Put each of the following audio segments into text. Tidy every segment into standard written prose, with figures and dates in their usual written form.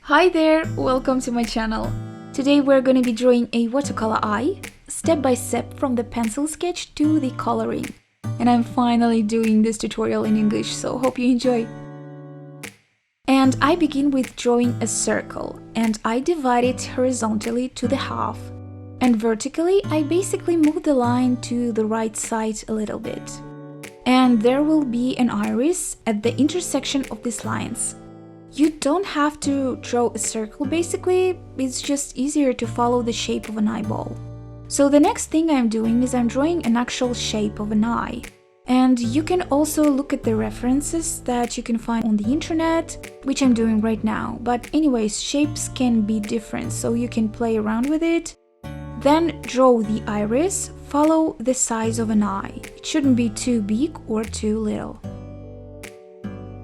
Hi there, welcome to my channel. Today we're going to be drawing a watercolor eye, step by step from the pencil sketch to the coloring. And I'm finally doing this tutorial in English, so hope you enjoy. And I begin with drawing a circle, and I divide it horizontally to the half. And vertically, I basically move the line to the right side a little bit. And there will be an iris at the intersection of these lines. You don't have to draw a circle basically, it's just easier to follow the shape of an eyeball. So the next thing I'm doing is I'm drawing an actual shape of an eye. And you can also look at the references that you can find on the internet, which I'm doing right now. But anyways, shapes can be different, so you can play around with it. Then draw the iris, follow the size of an eye. It shouldn't be too big or too little.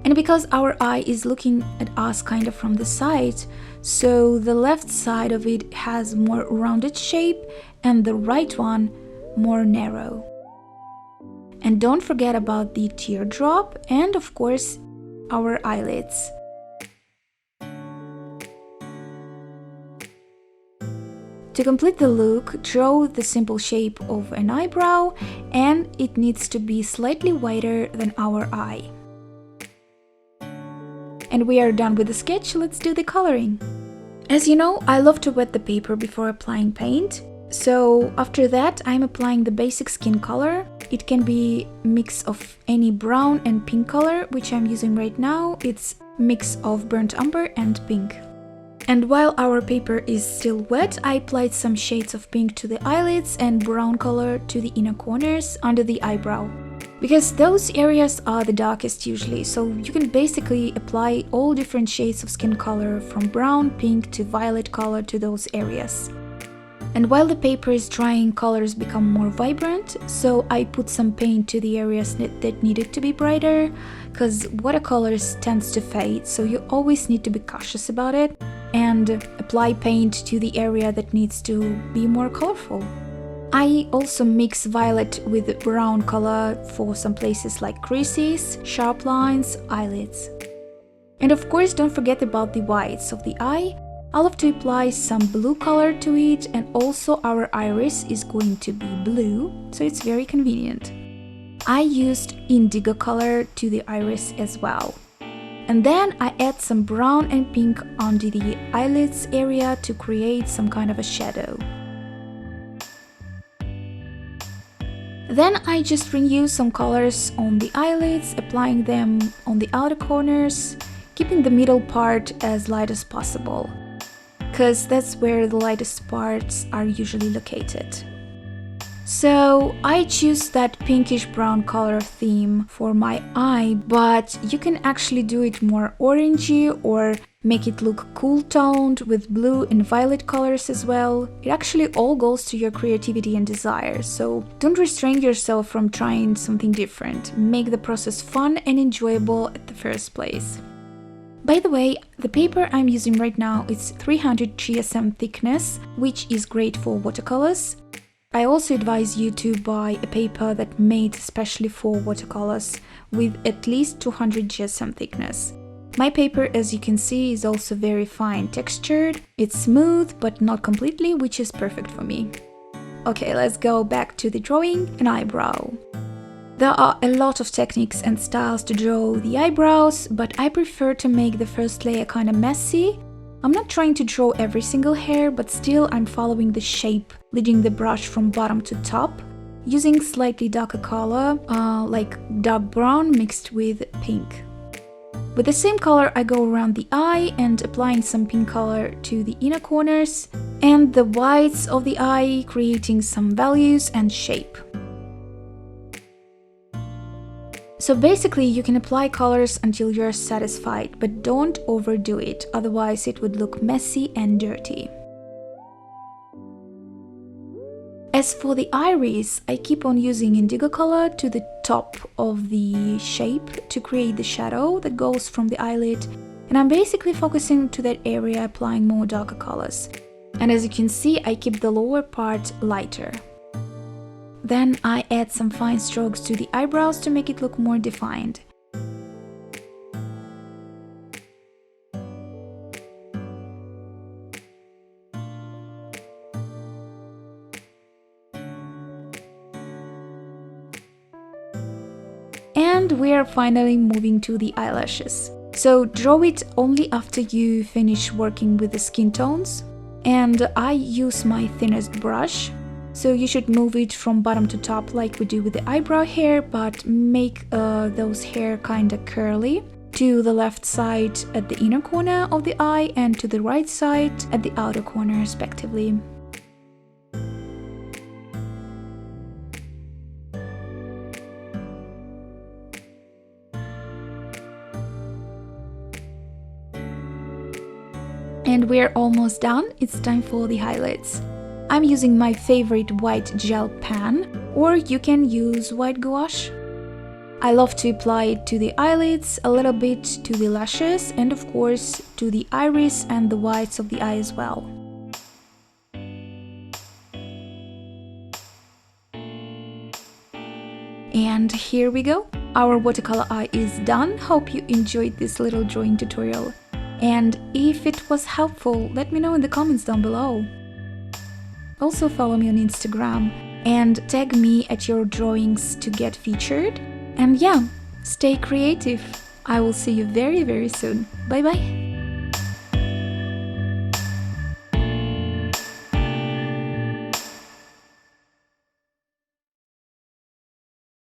And because our eye is looking at us kind of from the side, so the left side of it has more rounded shape and the right one more narrow. And don't forget about the teardrop and of course our eyelids. To complete the look, draw the simple shape of an eyebrow, and it needs to be slightly wider than our eye. And we are done with the sketch, let's do the coloring. As you know, I love to wet the paper before applying paint. So after that, I'm applying the basic skin color. It can be a mix of any brown and pink color, which I'm using right now. It's a mix of burnt umber and pink. And while our paper is still wet, I applied some shades of pink to the eyelids and brown color to the inner corners under the eyebrow. Because those areas are the darkest usually, so you can basically apply all different shades of skin color from brown, pink to violet color to those areas. And while the paper is drying, colors become more vibrant, so I put some paint to the areas that needed to be brighter, because watercolors tends to fade, so you always need to be cautious about it and apply paint to the area that needs to be more colorful. I also mix violet with brown color for some places like creases, sharp lines, eyelids. And of course, don't forget about the whites of the eye. I love to apply some blue color to it, and also our iris is going to be blue, so it's very convenient. I used indigo color to the iris as well. And then I add some brown and pink under the eyelids area to create some kind of a shadow. Then I just reuse some colors on the eyelids, applying them on the outer corners, keeping the middle part as light as possible, because that's where the lightest parts are usually located. So I choose that pinkish brown color theme for my eye, but you can actually do it more orangey or make it look cool toned with blue and violet colors as well. It actually all goes to your creativity and desire, so don't restrain yourself from trying something different. Make the process fun and enjoyable at the first place. By the way, the paper I'm using right now is 300 GSM thickness, which is great for watercolors. I also advise you to buy a paper that's made especially for watercolors with at least 200 GSM thickness. My paper, as you can see, is also very fine textured. It's smooth, but not completely, which is perfect for me. Okay, let's go back to the drawing an eyebrow. There are a lot of techniques and styles to draw the eyebrows, but I prefer to make the first layer kind of messy. I'm not trying to draw every single hair, but still I'm following the shape, leading the brush from bottom to top, using slightly darker color, like dark brown mixed with pink. With the same color, I go around the eye and applying some pink color to the inner corners and the whites of the eye, creating some values and shape. So basically, you can apply colors until you're satisfied, but don't overdo it, otherwise it would look messy and dirty. As for the iris, I keep on using indigo color to the top of the shape to create the shadow that goes from the eyelid, and I'm basically focusing to that area, applying more darker colors. And as you can see, I keep the lower part lighter. Then I add some fine strokes to the eyebrows to make it look more defined. And we are finally moving to the eyelashes. So draw it only after you finish working with the skin tones. And I use my thinnest brush. So you should move it from bottom to top like we do with the eyebrow hair, but make those hair kinda curly. To the left side at the inner corner of the eye and to the right side at the outer corner respectively. And we're almost done, it's time for the highlights. I'm using my favorite white gel pen, or you can use white gouache. I love to apply it to the eyelids, a little bit to the lashes, and of course to the iris and the whites of the eye as well. And here we go! Our watercolor eye is done. Hope you enjoyed this little drawing tutorial. And if it was helpful, let me know in the comments down below. Also follow me on Instagram and tag me at your drawings to get featured. And yeah, stay creative. I will see you very, very soon. Bye bye!